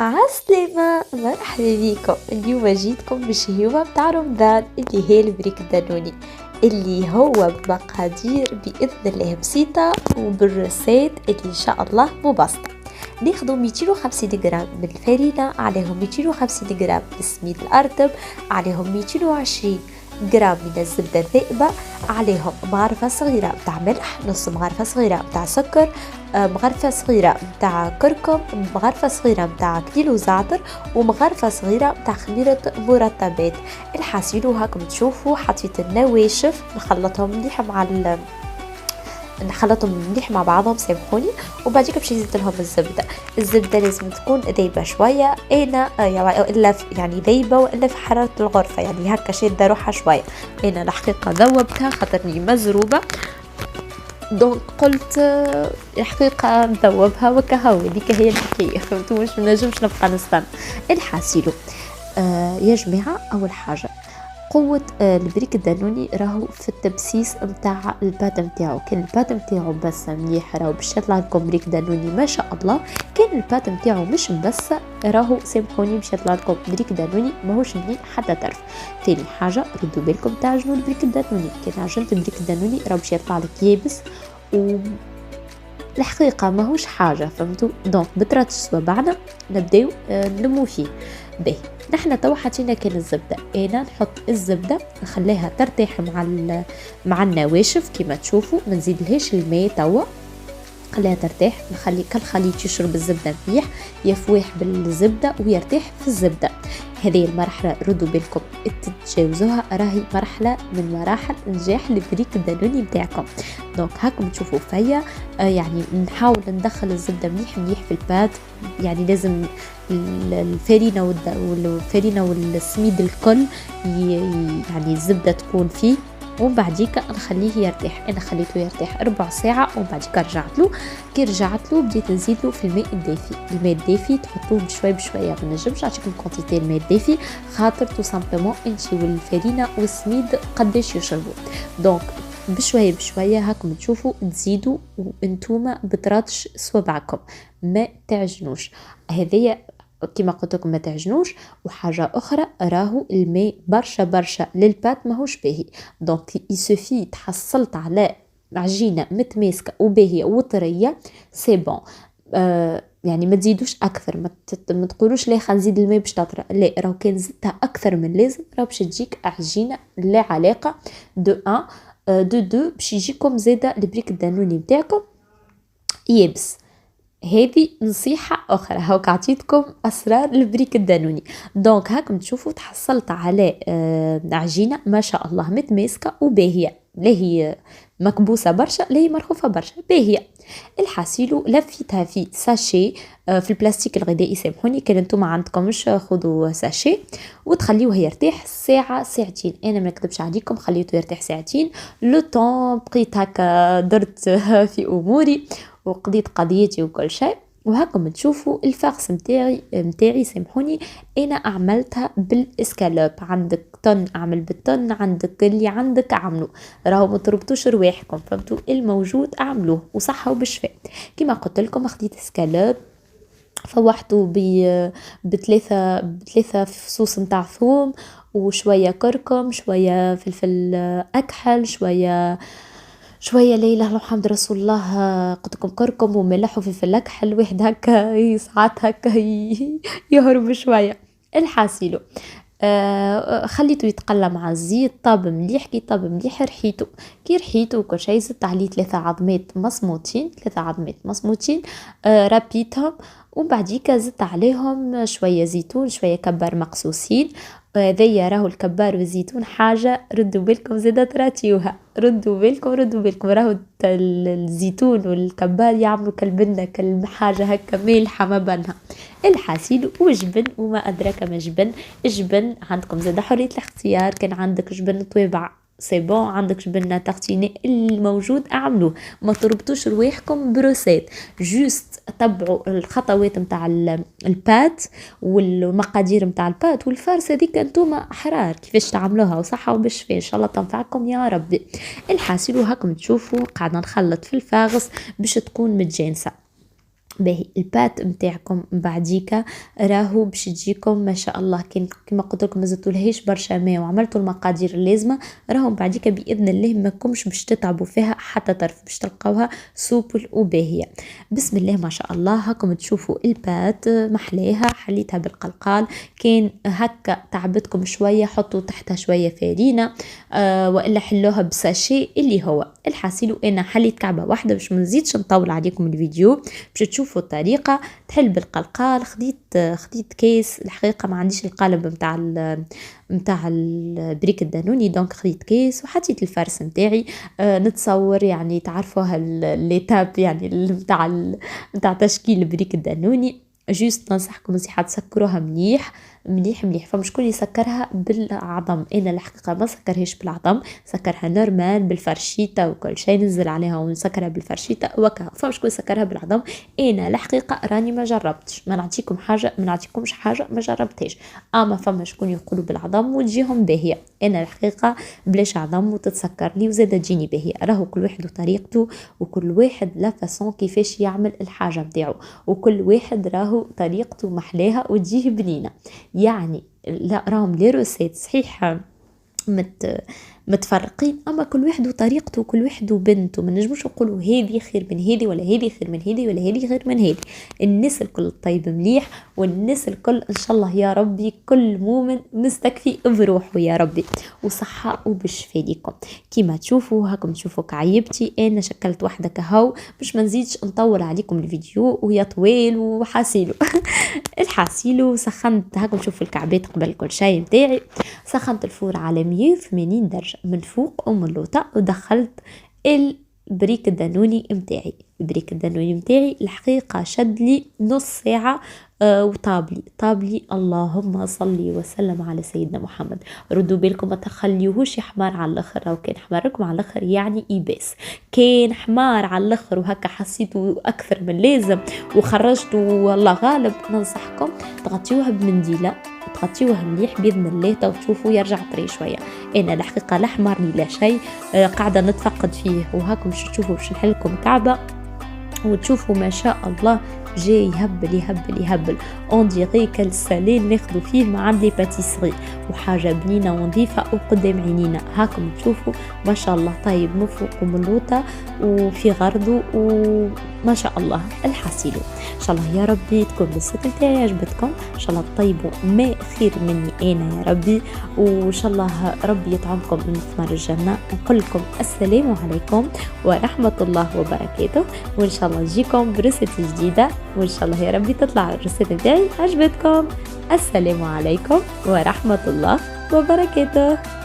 عسلامة، مرحبا بيكم. اليوم جيتكم بشهيوة متاع رمضان اللي هي البريك الدانوني، اللي هو بمقادير بإذن الله بسيطة وبالرصيد اللي إن شاء الله مبسطة. ناخدو 250 جرام من الفرينة، عليهم 250 جرام من السميد الأرطب، عليهم 220 جرام من الزبدة الذائبة، عليهم مغرفة صغيرة متاع ملح، نص مغرفة صغيرة متاع سكر، مغرفة صغيرة متاع كركم، مغرفة صغيرة متاع كيلو زعتر، ومغرفة صغيرة متاع خميرة مرطبات. الحاصل هاكم تشوفوا حطيت النواشف نخلطهم مليح نخلطهم مليح مع بعضهم، سامحوني. وبعديك باش نزيد لهم الزبده لازم تكون ذايبه شويه، انا الا يعني ذايبه والا في حراره الغرفه، يعني هكا شاده روحها شويه. انا الحقيقه ذوبتها خاطرني مزروبه، دونك قلت الحقيقه نذوبها وكهو، هذيك هي الحكايه، فهمتوا؟ مش منجمش نبقى نستنى. الحاسيلو يا جماعه، اول حاجه قوة البريك الدانوني راهو في التبسيس متاع البات متاعو. كان البات متاعو بس مليح راهو باش يطلع لكم بريك دانوني ما شاء الله. كان البات متاعو مش مبسة راهو سامحوني باش يطلع لكم بريك دانوني ماهوش مليح حتى طرف. ثاني حاجة ردوا بالكم تعجنوا البريك الدانوني، كان عجنت البريك الدانوني راهو باش يطلع لك يابس الحقيقة ماهوش حاجة، فهمتوا؟ دونك بترات صوابعنا نبداو نلمو فيه. باهي، نحنا توا حطينا كان الزبدة، انا نحط الزبدة نخليها ترتاح مع النواشف كما تشوفوا، ما نزيدلهاش الماء توا، خليها ترتاح. نخلي كالخليط يشرب الزبدة مليح، يفواح بالزبدة ويرتاح في الزبدة. هذه المرحلة ردوا بالكم تتجاوزوها، راهي مرحلة من مراحل نجاح البريك الدانوني متاعكم. دونك هاكم تشوفوا فيا يعني نحاول ندخل الزبدة مليح مليح في البات، يعني لازم الفرينة والسميد الكل يعني الزبدة تكون فيه. ومن بعديك نخليه يرتاح، انا خليته يرتاح 4 ساعة، ومن بعديك رجعت له. كي رجعت له بديت نزيد له في الماء الدافي. الماء الدافي تحطوه بشوي بشويه، ما نجمش نعطيكم كونتيتي الماء الدافي خاطر تو سامبلومون انتي والفرينه والسميد قداش يشربوا. دونك بشويه بشويه هاكم تشوفوا تزيدوا، وانتوما بتراتش صوابعكم ما تعجنوش. هذه كما قلت لكم ما تعجنوش. وحاجه اخرى راهو الماء برشا برشا للبات ماهوش باهي، دونك يسوفي تحصلت على عجينه متماسكه وباهيه وطريه سي بون. يعني ما تزيدوش اكثر، ما تقولوش لا خلينا نزيد الماء باش تطرى، لا راهو كان زدتها اكثر من لازم راهو باش تجيك عجينه لا علاقه دو 1 دو 2 باش يجيكم زاده البريك الدانوني نتاعكم يابس. هذه نصيحة أخرى، هاك عطيتكم أسرار البريك الدانوني. دونك هاكم تشوفوا تحصلت على عجينة ما شاء الله متماسكة وباهية، لا هي مكبوسة برشا لا هي مرخوفة برشا، باهية. الحاسيلو لفيتها في ساشي في البلاستيك الغذائي، سامحوني كان انتم ما عندكمش خذوا ساشي وتخليوه يرتاح ساعة ساعتين. انا ما نكذبش عليكم خليته يرتاح ساعتين، لو طون بقيت هكا درت في اموري وقضيت قضيتي وكل شيء. وهاكم تشوفوا الفاقس متاعي سامحوني انا عملتها بالاسكالوب. عندك طن اعمل بالطن، عندك اللي عندك اعملوا، راهو ما تربطوش رواحكم، فهمتوا؟ الموجود اعملوه وصحه وبشفاء. كما قلت لكم خديت اسكالوب فوحته بثلاثة فصوص نتاع ثوم وشوية كركم، شوية فلفل أكحل، شويه لا اله الا محمد رسول الله، قلت لكم كركم وملح وفلفل اكحل، واحد هكا ساعات هكا يهرب شويه. الحاسيلو خليته يتقلى مع الزيت، طاب مليح. كي طاب مليح رحيته، كي رحيته وكل شيء زدت عليه 3 عظمات مصموطين ربيتهم. وبعديك زدت عليهم شويه زيتون، شويه كبار مقصوصين. هذيا راهو الكبار والزيتون حاجة ردوا بالكم زادة تراتيوها، ردوا بالكم راهو الزيتون والكبار يعملوا كالبنة كالحاجة هكا مالحة ما بينها. الحاسيل وجبن وما أدراك ما جبن. جبن عندكم زادة حرية الاختيار، كان عندك جبن طويبع سي بون، عندك جبنة تغتيني الموجود اعملوه، ما تربطوش رواحكم بروسيت، جوست تبعوا الخطوات متاع البات والمقادير متاع البات والفارس، هذيك انتوما احرار كيفاش تعملوها وصحة وبالشفاء ان شاء الله تنفعكم يا ربي. الحاصل هاكم تشوفوا قاعدة نخلط في الفاغس باش تكون متجانسة. باهي البات نتاعكم بعديكا راهو باش تجيكم ما شاء الله. كما قلت لكم ما زدتولهاش برشا ماء وعملتوا المقادير اللازمه، راهو بعديكا باذن الله ما كومش باش تتعبوا فيها حتى طرف، باش تلقاوها سوبل وباهيه. بسم الله ما شاء الله. هاكم تشوفوا البات محلاها، حليتها بالقلقال. كان هكا تعبتكم شويه حطوا تحتها شويه فارينه والا حلوها بساشي اللي هو الحاسيلو. انا حليت كعبه واحده باش ما نزيدش نطول عليكم الفيديو، باش تشوفوا الطريقه. تحل بالقلقال. خديت كيس، الحقيقه ما عنديش القالب متاع البريك الدانوني، دونك خديت كيس وحطيت الفرس نتاعي. نتصور يعني تعرفوها ليتاب يعني متاع تشكيل البريك الدانوني. جوست ننصحكم نصيحة تسكروها مليح مليح مليح. فما شكون يسكرها بالعظم، انا الحقيقه ما سكرهاش بالعظم، سكرها نورمال بالفرشيطه وكل شيء، نزل عليها ونسكرها بالفرشيطه وكا. فما شكون يسكرها بالعظم، انا الحقيقه راني ما جربتش، ما نعطيكم حاجه ما نعطيكمش حاجه ما جربتهاش. اما فما شكون يقولوا بالعظم وتجيهم باهيه، انا الحقيقه بلاش عظم وتتسكر لي وزاده تجيني باهيه. راهو كل واحد وطريقته، وكل واحد لا فاسون كيفاش يعمل الحاجه نتاعو، وكل واحد راهو طريقته محلاها وتجيه بنينه. يعني لا راهم لي روسيت صحيح متفرقين، اما كل واحد وطريقته وكل واحد وبنته. ما نجموش نقولوا هذه خير من هذه ولا هذه خير من هذه ولا هذه خير من هذه. الناس الكل طيب مليح، والناس الكل ان شاء الله يا ربي كل مؤمن مستكفي بروحه يا ربي، وصحة وبالشفاء ليكم. كيما تشوفوا هاكم تشوفوا كعيبتي انا شكلت واحدة كهو باش ما نزيدش نطول عليكم الفيديو وهي طويل وحاسيلو. الحاسيلو سخنت هاكم تشوفوا الكعبات قبل كل شيء نتاعي. سخنت الفور على 180 درجة من فوق ومن اللوطة، ودخلت البريك الدانوني متاعي. البريك الدانوني متاعي الحقيقة شد لي نص ساعة وطابلي. اللهم صلي وسلم على سيدنا محمد. ردوا بالكم ما تخليوهوش يحمر على الاخر، او كان حمركم على الاخر يعني يباس. كان حمار على الاخر وهكا حسيته اكثر من لازم وخرجته والله غالب، ننصحكم تغطيوها بمنديله، تغطيوها مليح باذن الله تشوفوا يرجع طري شويه. انا الحقيقه لا حمرني لا شيء، قاعده نتفقد فيه. وهاكم باش تشوفوا باش نحلكم كعبه وتشوفوا ما شاء الله جاي يهبل اون ديغي كالسالين ناخذوا فيه مع عند لي باتيسري، وحاجه بنينه ونظيفه وقدام عينينا. هاكم تشوفوا ما شاء الله طيب من فوق ومن لوطه وفي غرضه وما شاء الله الحاسيلو. ان شاء الله يا ربي تكون الريسيت نتاعي عجبتكم، ان شاء الله تطيبوا ما خير مني انا يا ربي، وان شاء الله ربي يطعمكم من ثمار الجنه. نقول لكم السلام عليكم ورحمه الله وبركاته، وان شاء الله نجيكم بريسيت جديده، وان شاء الله يا ربي تطلع الريسيت نتاعي عجبتكم. السلام عليكم ورحمه الله وبركاته.